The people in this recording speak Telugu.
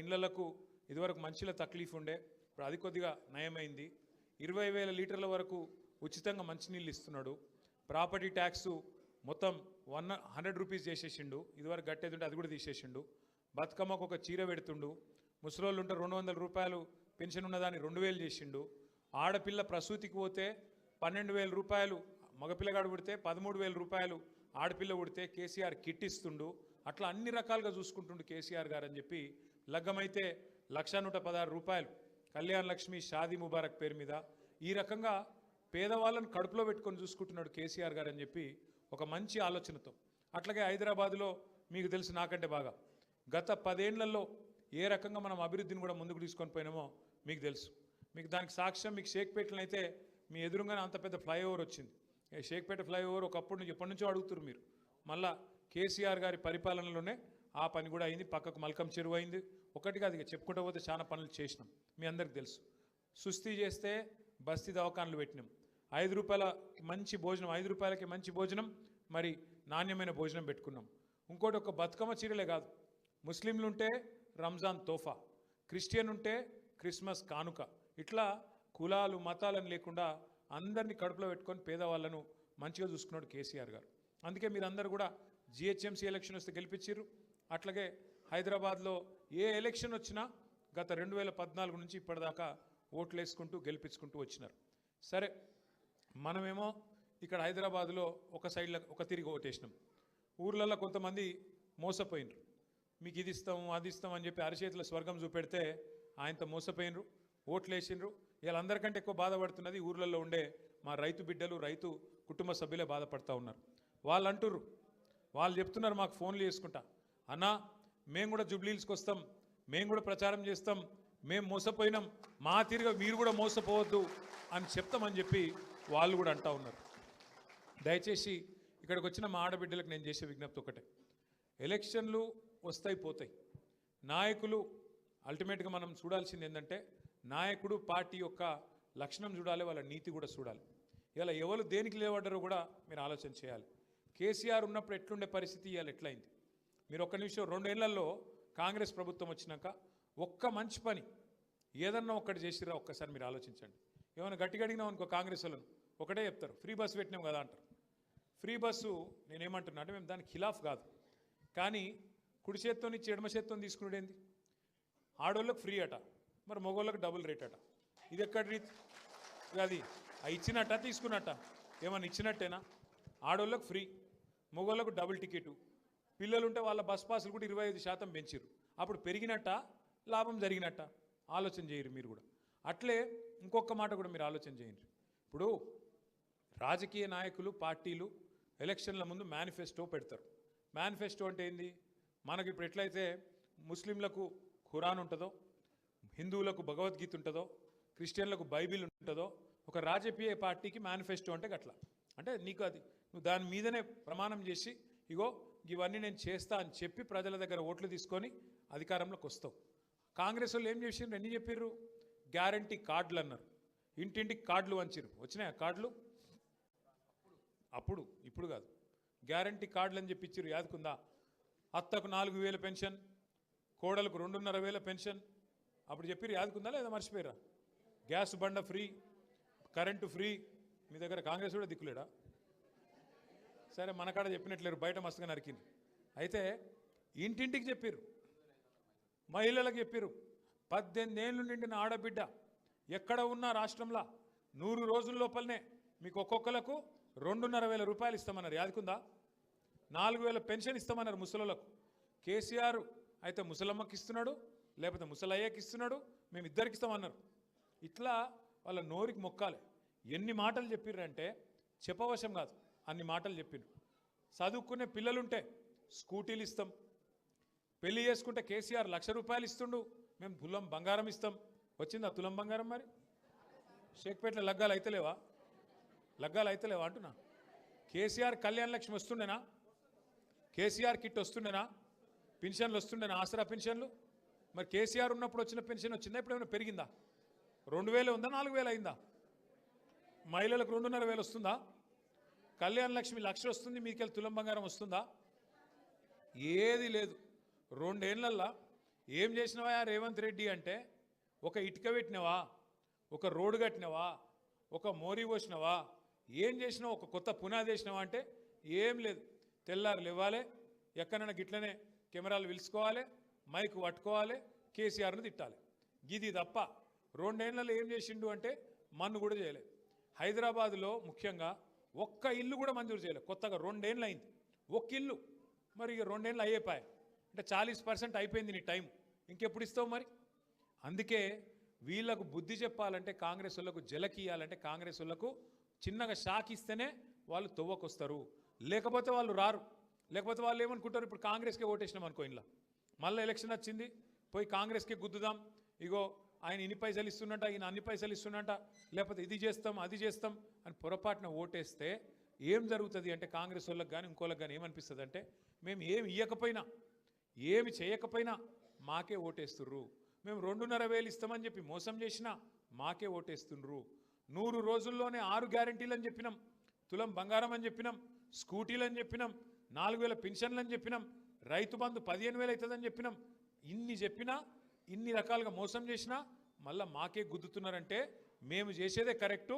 ఇళ్లకు ఇదివరకు మంచిల తక్లీఫ్ ఉండే, ఇప్పుడు అది కొద్దిగా నయమైంది. 20,000 లీటర్ల వరకు ఉచితంగా మంచినీళ్ళు ఇస్తున్నాడు. ప్రాపర్టీ ట్యాక్స్ మొత్తం 100 రూపీస్ చేసేసిండు. ఇదివరకు గట్టేది ఉంటే అది కూడా తీసేసిండు. బతుకమ్మకు ఒక చీర పెడుతుండు. ముసలోళ్ళు ఉంటే 200 రూపాయలు పెన్షన్ ఉన్నదాన్ని 2,000 చేసిండు. ఆడపిల్ల ప్రసూతికి పోతే 12,000 రూపాయలు, మగపిల్లగాడు పుడితే 13,000 రూపాయలు, ఆడపిల్ల పుడితే కేసీఆర్ కిట్ ఇస్తుండు. అట్లా అన్ని రకాలుగా చూసుకుంటుండు కేసీఆర్ గారు అని చెప్పి, లగ్గమైతే 1,116 రూపాయలు కళ్యాణ్ లక్ష్మి షాదీ ముబారక్ పేరు మీద ఈ రకంగా పేదవాళ్ళను కడుపులో పెట్టుకొని చూసుకుంటున్నాడు కేసీఆర్ గారు అని చెప్పి ఒక మంచి ఆలోచనతో. అట్లాగే హైదరాబాదులో మీకు తెలుసు నాకంటే బాగా, గత 10 ఏళ్లలో ఏ రకంగా మనం అభివృద్ధిని కూడా ముందుకు తీసుకొని పోయినామో మీకు తెలుసు. మీకు దానికి సాక్ష్యం మీకు షేక్పేటలో అయితే మీ ఎదురుగానే అంత పెద్ద ఫ్లైఓవర్ వచ్చింది. షేక్పేట ఫ్లైఓవర్ ఒకప్పుడు నుంచి ఎప్పటి నుంచో అడుగుతున్నారు మీరు. మళ్ళా కేసీఆర్ గారి పరిపాలనలోనే ఆ పని కూడా అయింది. పక్కకు మల్కం చెరువు అయింది. ఒకటిగా అది చెప్పుకుంటూ పోతే చాలా పనులు చేసినాం, మీ అందరికి తెలుసు. సుస్థి చేస్తే బస్తీ దవాఖానలు పెట్టినాం. 5 రూపాయల మంచి భోజనం, 5 రూపాయలకి మంచి భోజనం, మరి నాణ్యమైన భోజనం పెట్టుకున్నాం. ఇంకోటి ఒక బతుకమ్మ చీరలే కాదు, ముస్లింలు ఉంటే రంజాన్ తోఫా, క్రిస్టియన్ ఉంటే క్రిస్మస్ కానుక, ఇట్లా కులాలు మతాలను లేకుండా అందరినీ కడుపులో పెట్టుకొని పేదవాళ్ళను మంచిగా చూసుకున్నాడు కేసీఆర్ గారు. అందుకే మీరందరూ కూడా జిహెచ్ఎంసీ ఎలక్షన్ వస్తే గెలిపించారు. అట్లాగే హైదరాబాద్లో ఏ ఎలక్షన్ వచ్చినా గత 2014 నుంచి ఇప్పటిదాకా ఓట్లు వేసుకుంటూ గెలిపించుకుంటూ వచ్చినారు. సరే, మనమేమో ఇక్కడ హైదరాబాద్లో ఒక సైడ్లో ఒక తిరిగి ఓటేసినాం. ఊర్లలో కొంతమంది మోసపోయినరు. మీకు ఇది ఇస్తాం అది ఇస్తాం అని చెప్పి అరిచేతుల స్వర్గం చూపెడితే ఆయనతో మోసపోయినరు, ఓట్లు వేసినరు. వీళ్ళందరికంటే ఎక్కువ బాధపడుతున్నది ఊర్లలో ఉండే మా రైతు బిడ్డలు, రైతు కుటుంబ సభ్యులే బాధపడుతూ ఉన్నారు. వాళ్ళు అంటుర్రు, వాళ్ళు చెప్తున్నారు మాకు ఫోన్లు చేసుకుంటా, అన్నా మేము కూడా జుబ్లీహిల్స్కి వస్తాం, మేము కూడా ప్రచారం చేస్తాం, మేము మోసపోయినాం, మా తిరిగి మీరు కూడా మోసపోవద్దు అని చెప్తామని చెప్పి వాళ్ళు కూడా అంటూ ఉన్నారు. దయచేసి ఇక్కడికి వచ్చిన మా ఆడబిడ్డలకు నేను చేసే విజ్ఞప్తి ఒకటే, ఎలక్షన్లు వస్తాయి పోతాయి, నాయకులు అల్టిమేట్గా మనం చూడాల్సింది ఏంటంటే నాయకుడు పార్టీ యొక్క లక్షణం చూడాలి, వాళ్ళ నీతి కూడా చూడాలి. ఇలా ఎవరు దేనికి లేవడ్డారో కూడా మీరు ఆలోచన చేయాలి. కేసీఆర్ ఉన్నప్పుడు ఎట్లుండే పరిస్థితి ఇవాళ ఎట్లయింది మీరు ఒక్క నిమిషం. 2 ఏళ్లలో కాంగ్రెస్ ప్రభుత్వం వచ్చినాక ఒక్క మంచి పని ఏదన్నా ఒక్కటి చేసిరా ఒక్కసారి మీరు ఆలోచించండి. ఏమైనా గట్టిగా అడిగినాం అనుకో కాంగ్రెస్ వాళ్ళను ఒకటే చెప్తారు, ఫ్రీ బస్సు పెట్టినాం కదా అంటారు. ఫ్రీ బస్సు నేనేమంటున్నా అంటే మేము దానికి ఖిలాఫ్ కాదు, కానీ కుడి చేత్తో నుంచి ఎడమ చేత్తో తీసుకునేది ఆడోళ్ళకు ఫ్రీ అట, మరి మగోళ్ళకు డబుల్ రేట్ అట. ఇది ఎక్కడ రీతి? అది ఇచ్చినట్ట తీసుకున్నట్ట? ఏమన్నా ఇచ్చినట్టేనా? ఆడోళ్ళకు ఫ్రీ, మగోళ్ళకు డబుల్ టికెటు, పిల్లలు ఉంటే వాళ్ళ బస్ పాసులు కూడా 25% పెంచారు. అప్పుడు పెరిగినట్ట లాభం జరిగినట్ట? ఆలోచన చేయరు మీరు కూడా. అట్లే ఇంకొక మాట కూడా మీరు ఆలోచన చేయండి. ఇప్పుడు రాజకీయ నాయకులు పార్టీలు ఎలక్షన్ల ముందు మేనిఫెస్టో పెడతారు. మేనిఫెస్టో అంటే ఏంది? మనకి ఇప్పుడు ఎట్లయితే ముస్లింలకు ఖురాన్ ఉంటుందో, హిందువులకు భగవద్గీత ఉంటుందో, క్రిస్టియన్లకు బైబిల్ ఉంటుందో, ఒక రాజకీయ పార్టీకి మేనిఫెస్టో అంటే గట్లా. అంటే నీకు అది నువ్వు దాని మీదనే ప్రమాణం చేసి ఇగో ఇవన్నీ నేను చేస్తా అని చెప్పి ప్రజల దగ్గర ఓట్లు తీసుకొని అధికారంలోకి వస్తావు. కాంగ్రెస్ వాళ్ళు ఏం చేసిండ్రు? ఎన్ని చెప్పిర్రు? గ్యారంటీ కార్డులు అన్నారు, ఇంటింటికి కార్డులు వంచిరు. వచ్చినాయా కార్డులు? అప్పుడు, ఇప్పుడు కాదు. గ్యారంటీ కార్డులు అని చెప్పి ఇచ్చిర్రు. యాదుకుందా? అత్తకు 4,000 పెన్షన్, కోడలకు 2,500 పెన్షన్. అప్పుడు చెప్పిర్రు, యాదుకుందా లేదా మర్చిపోయారా? గ్యాస్ బండ ఫ్రీ, కరెంటు ఫ్రీ. మీ దగ్గర కాంగ్రెస్ కూడా దిక్కులేడా? సరే, మనకాడ చెప్పినట్లేరు, బయట మస్తుగా నరికింది. అయితే ఇంటింటికి చెప్పారు, మహిళలకు చెప్పారు. 18 ఏళ్ళు నిండిన ఆడబిడ్డ ఎక్కడ ఉన్నా రాష్ట్రంలో 100 రోజుల లోపలనే మీకు ఒక్కొక్కలకు 2,500 రూపాయలు ఇస్తామన్నారు. యాదుకుందా? 4,000 పెన్షన్ ఇస్తామన్నారు ముసలోళ్ళకు. కేసీఆర్ అయితే ముసలమ్మకి ఇస్తున్నాడు, లేకపోతే ముసలయ్యకి ఇస్తున్నాడు, మేము ఇద్దరికి ఇస్తామన్నారు. ఇట్లా వాళ్ళ నోరికి మొక్కాలి. ఎన్ని మాటలు చెప్పిర్రంటే చెప్పవశం కాదు, అన్ని మాటలు చెప్పిండ్రు. చదువుకునే పిల్లలుంటే స్కూటీలు ఇస్తాం, పెళ్లి చేసుకుంటే కేసీఆర్ 1,00,000 రూపాయలు ఇస్తుండు, మేము తులం బంగారం ఇస్తాం. వచ్చిందా తులం బంగారం? మరి షేక్పేటలో లగ్గాలు అయితలేవా? లగ్గాలు అయితలేవా అంటున్నా. కేసీఆర్ కళ్యాణ లక్ష్మి వస్తుండేనా? కేసీఆర్ కిట్ వస్తుండేనా? పెన్షన్లు వస్తుండేనా? ఆసరా పెన్షన్లు. మరి కేసీఆర్ ఉన్నప్పుడు వచ్చిన పెన్షన్ వచ్చిందా? ఇప్పుడు ఏమైనా పెరిగిందా? 2,000 ఉందా? 4,000 అయిందా? మహిళలకు 2,500 వస్తుందా? కళ్యాణ లక్ష్మి 1,00,000 వస్తుంది, మీకెళ్ళి తులం బంగారం వస్తుందా? ఏది లేదు. 2 ఏళ్లల్లో ఏం చేసినవా రేవంత్ రెడ్డి అంటే, ఒక ఇటుక పెట్టినవా, ఒక రోడ్డు కట్టినవా, ఒక మోరీ పోసినవా, ఏం చేసినావు, ఒక కొత్త పునాది వేసినావా అంటే ఏం లేదు. తెల్లారు లేవాలి, ఎక్కడైనా గిట్లనే కెమెరాలు పిలుచుకోవాలి, మైక్ పట్టుకోవాలి, కేసీఆర్ను తిట్టాలి. ఇది తప్ప 2 ఏళ్లలో ఏం చేసిండు అంటే మన్ను కూడా చేయలేదు. హైదరాబాదులో ముఖ్యంగా ఒక్క ఇల్లు కూడా మంజూరు చేయలేదు. కొత్తగా 2 ఏళ్ళు అయింది ఒక్క ఇల్లు. మరి ఇక 2 ఏళ్ళు అయ్యేపాయి అంటే 40% అయిపోయింది నీ టైం, ఇంకెప్పుడు ఇస్తావు మరి? అందుకే వీళ్ళకు బుద్ధి చెప్పాలంటే, కాంగ్రెస్ వాళ్ళకు జలకియాలంటే, కాంగ్రెస్ వాళ్ళకు చిన్నగా షాక్ ఇస్తేనే వాళ్ళు తొవ్వకొస్తారు, లేకపోతే వాళ్ళు రారు. లేకపోతే వాళ్ళు ఏమనుకుంటారు, ఇప్పుడు కాంగ్రెస్కే ఓటేసినాం అనుకో, ఇలా మళ్ళీ ఎలక్షన్ వచ్చింది పోయి కాంగ్రెస్కే గుద్దుదాం, ఇగో ఆయన ఇన్ని పైసలు ఇస్తున్నట్ట, ఈయన అన్ని పైసలు ఇస్తున్నట్ట, లేకపోతే ఇది చేస్తాం అది చేస్తాం అని పొరపాటున ఓటేస్తే ఏం జరుగుతుంది అంటే, కాంగ్రెస్ వాళ్ళకి కానీ ఇంకోళ్ళకి కానీ ఏమనిపిస్తుంది అంటే, మేము ఏమి ఇవ్వకపోయినా ఏమి చేయకపోయినా మాకే ఓటేస్తుర్రు, మేము 2,500 ఇస్తామని చెప్పి మోసం చేసినా మాకే ఓటేస్తుండ్రు, 100 రోజుల్లోనే 6 గ్యారంటీలు అని చెప్పినాం, తులం బంగారం అని చెప్పినాం, స్కూటీలు అని చెప్పినాం, 4,000 పెన్షన్లు అని చెప్పినాం, రైతు బంధు 15,000 అవుతుందని చెప్పినాం. ఇన్ని చెప్పినా, ఇన్ని రకాలుగా మోసం చేసినా మళ్ళీ మాకే గుద్దుతున్నారంటే మేము చేసేదే కరెక్టు,